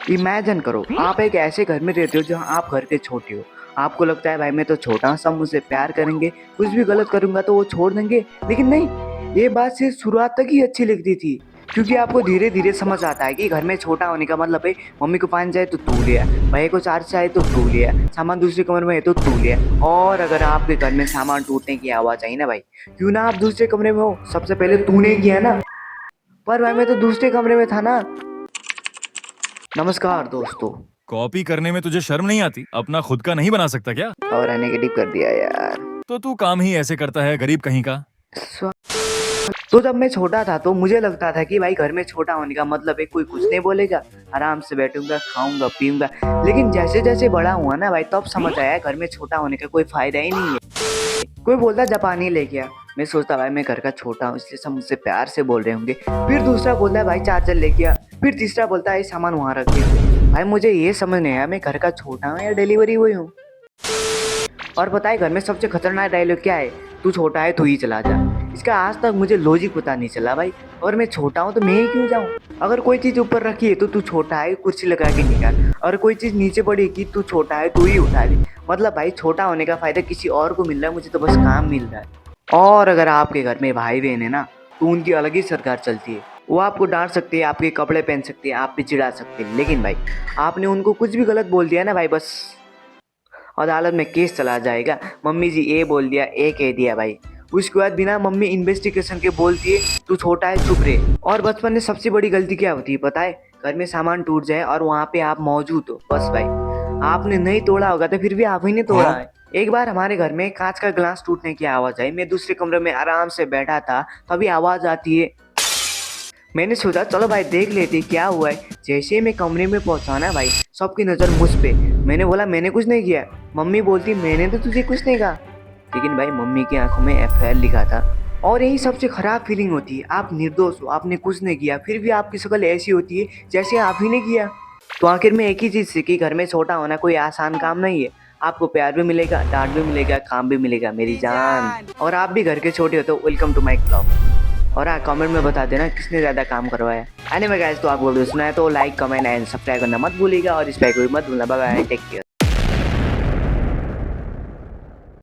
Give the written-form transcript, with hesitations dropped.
Imagine करो आप एक ऐसे घर में रहते हो जहाँ आप घर के छोटे हो। आपको लगता है भाई मैं तो छोटा हूँ, सब मुझसे प्यार करेंगे, कुछ भी गलत करूंगा तो वो छोड़ देंगे। लेकिन नहीं, ये बात सिर्फ शुरुआत तक ही अच्छी लगती थी, क्योंकि आपको धीरे धीरे समझ आता है कि घर में छोटा होने का मतलब है मम्मी को पानी चाहिए तो तू लिया, भाई को चार्ज चाहिए तो तू लिया, सामान दूसरे कमरे में है तो तू लिया। और अगर आपके घर में सामान टूटने की आवाज आई ना भाई, क्यों ना आप दूसरे कमरे में हो, सबसे पहले तूने किया ना। पर भाई मैं तो दूसरे कमरे में था ना। नमस्कार दोस्तों। कॉपी करने में तुझे शर्म नहीं आती? अपना खुद का नहीं बना सकता क्या? और नेगेटिव कर दिया यार। तो तू काम ही ऐसे करता है, गरीब कहीं का। स्व- तो जब मैं छोटा था तो मुझे लगता था कि भाई घर में छोटा होने का मतलब है कोई कुछ नहीं बोलेगा, आराम से बैठूंगा, खाऊंगा पीऊंगा। लेकिन जैसे जैसे बड़ा हुआ ना भाई, तब समझ आया घर में छोटा होने का कोई फायदा ही नहीं है। कोई बोलता जापानी ले गया, मैं सोचता भाई मैं घर का छोटा हूँ इसलिए सब मुझसे प्यार से बोल रहे होंगे। फिर दूसरा बोलता है भाई चार्जर ले गया, फिर तीसरा बोलता है सामान वहां रख दिया। भाई मुझे ये समझ नहीं आया मैं घर का छोटा हूँ या डिलीवरी हुई हूँ। और पता है घर में सबसे खतरनाक डायलॉग क्या है? तू छोटा है तू ही चला जा। इसका आज तक मुझे लॉजिक पता नहीं चला भाई। और मैं छोटा हूँ तो मैं ही क्यों जाऊँ? अगर कोई चीज ऊपर रखी है तो तू छोटा है, कुर्सी लगा के निकाल। और कोई चीज नीचे पड़ी है कि तू छोटा है तू ही उठा ले। मतलब भाई छोटा होने का फायदा किसी और को मिल रहा है, मुझे तो बस काम मिल रहा है। और अगर आपके घर में भाई बहन है ना, तो उनकी अलग ही सरकार चलती है। वो आपको डांट सकते हैं, आपके कपड़े पहन सकते हैं, आप पे चिढ़ा सकते हैं, लेकिन भाई आपने उनको कुछ भी गलत बोल दिया ना भाई, बस अदालत में केस चला जाएगा। मम्मी जी ए बोल दिया, ए कह दिया भाई, उसके बाद बिना मम्मी इन्वेस्टिगेशन के बोलती है तू छोटा है चुप रहे। और बचपन में सबसे बड़ी गलती क्या होती है पता है? घर में सामान टूट जाए और वहाँ पे आप मौजूद हो, बस भाई आपने नहीं तोड़ा होगा तो फिर भी आप ही ने तोड़ा है। एक बार हमारे घर में कांच का ग्लास टूटने की आवाज आई, मैं दूसरे कमरे में आराम से बैठा था, तभी आवाज आती है। मैंने सोचा चलो भाई देख लेते क्या हुआ है। जैसे ही मैं कमरे में पहुंचा ना भाई, सबकी नजर मुझ पे। मैंने बोला मैंने कुछ नहीं किया। मम्मी बोलती मैंने तो तुझे कुछ नहीं कहा। लेकिन भाई मम्मी की आंखों में एफआईआर लिखा था। और यही सबसे खराब फीलिंग होती है, आप निर्दोष हो, आपने कुछ नहीं किया, फिर भी आपकी शक्ल ऐसी होती है जैसे आप ही ने किया। तो आखिर में एक ही चीज सीखी, घर में छोटा होना कोई आसान काम नहीं है। आपको प्यार भी मिलेगा, डांट भी मिलेगा, काम भी मिलेगा मेरी जान। और आप भी घर के छोटे हो तो वेलकम टू माई क्लब। और हाँ कमेंट में बता देना किसने ज़्यादा काम करवाया। एनीवे गाइस, तो आपको वीडियो सुना है तो लाइक कमेंट एंड सब्सक्राइब करना मत भूलिएगा और इस पे कोई मत भूलना। Bye bye, take care.